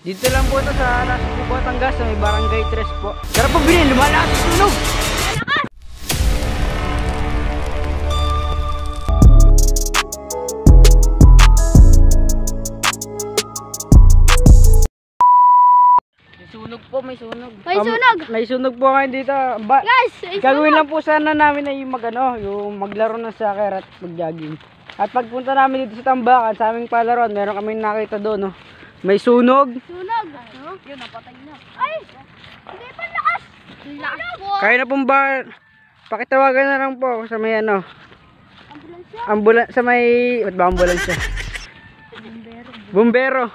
Dito lang po ito sa Nasugbu, Batangas, sa may Barangay 3 po. Tara po bilhin, lumalakas ang sunog! May sunog po, may sunog. May sunog! May sunog po ngayon dito. Guys, may Gagawin sunog! lang po sana namin ay yung maglaro ng soccer at mag-jogging. At pagpunta namin dito sa tambakan, sa aming palaron, meron kaming nakita doon. May sunog. Sunog! Yun, napatay na. Ay! Hindi pa lakas! Lakas po! Kaya na pong ba, pakitawagan na lang po ako sa may Ambulansya? sa may, ba't ba ambulansya? Bumbero.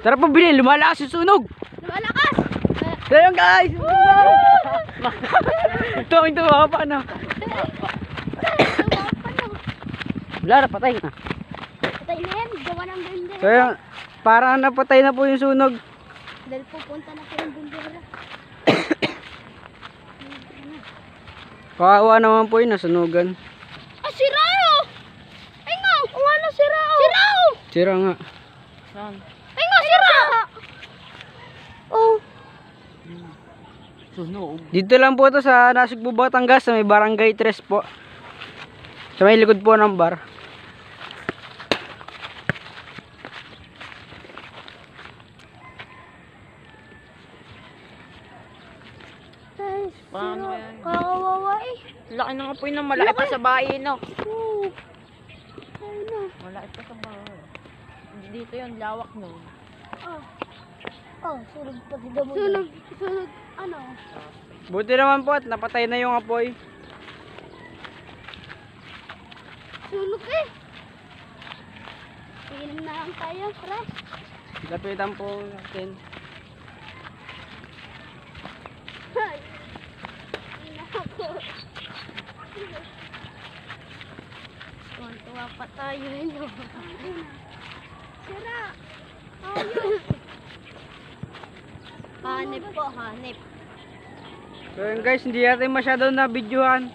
Tara po bilhin, lumalakas yung sunog. Lumalakas! Kaya guys! Tuwing tuwa pa ano. Wala na, patay na. Patay na yan, gawa ng bender. Kaya parang napatay na po yung sunog. Dahil pupunta na po yung bendera. Kawawa naman po yung nasunugan. Ah, sirao! Ay nga! O ano, sirao! Sirao! Sira nga. Ay nga, sirao! Oh. Sunog. Dito lang po ito sa Nasugbu, Batangas, sa may Barangay 3 po. Sa may likod po ng bar. Paano yan? Kakawawa eh. Laki ng apoy na malaki pa sa bahay, no? Oo. Ay na. Malaki pa sa bahay. Dito yung lawak, no? Oh, sunog pa si Damo. Sunog, ano? Buti naman po at napatay na yung apoy. Sunog eh. Inom na lang tayo, pre. Lapitan po natin. Ay. Nako. Tuwa pa tayo, no? Sira. Ayun. Hanip po, hanip. So yun guys, hindi natin masyado na videohan.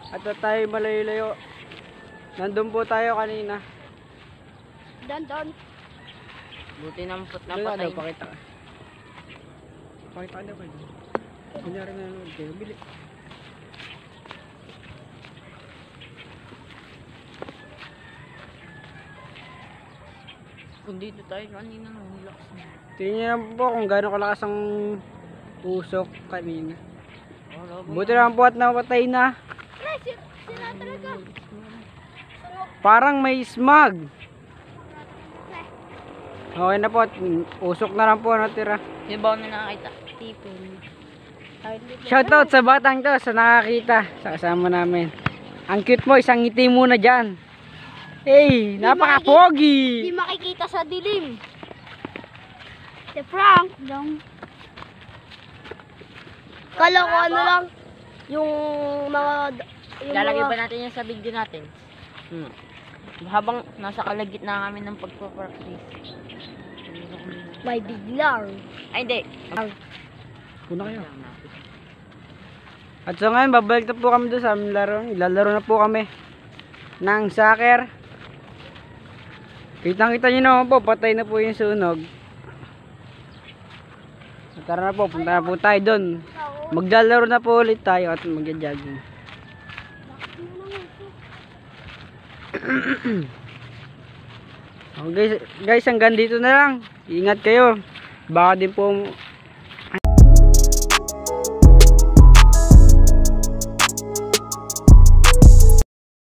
At tayo malayo-layo. Nandun po tayo kanina. Don. Buti naman po't Ano napatay. daw, pakita ka. Pakita ka daw kayo. Kunyari na nanood kayo. Bili. Kung dito tayo kanina, no? Relax na. Tingnan niyo naman po kung gaano kalakas ang usok kanina. Wala ba? Buti naman po at napatay na. Pre, sira talaga. Parang may smog. Okay na po at usok na lang po natira. Di ba na nakakita? Tipin. Shoutout sa batang to, sa nakakita, sa kasama namin. Ang cute mo, isang ngiti muna dyan. Hey, napaka-pogi! Hindi makikita sa dilim. Si Frank, dong. Kala ko ano lang, yung mga... Lalagay ba natin yan sa video natin? Habang nasa kalagitnaan kami ng pagpapractice. May biglang. Ay, hindi. Puna kayo. At so ngayon, babalik na po kami doon sa aming laro. Ilalaro na po kami ng soccer. Kitang-kita nyo naman po, patay na po yung sunog. Tara na po, punta na po tayo doon. Maglalaro na po ulit tayo at magja-jogging. Okay, guys, hanggang dito na lang. Ingat kayo. Baka din po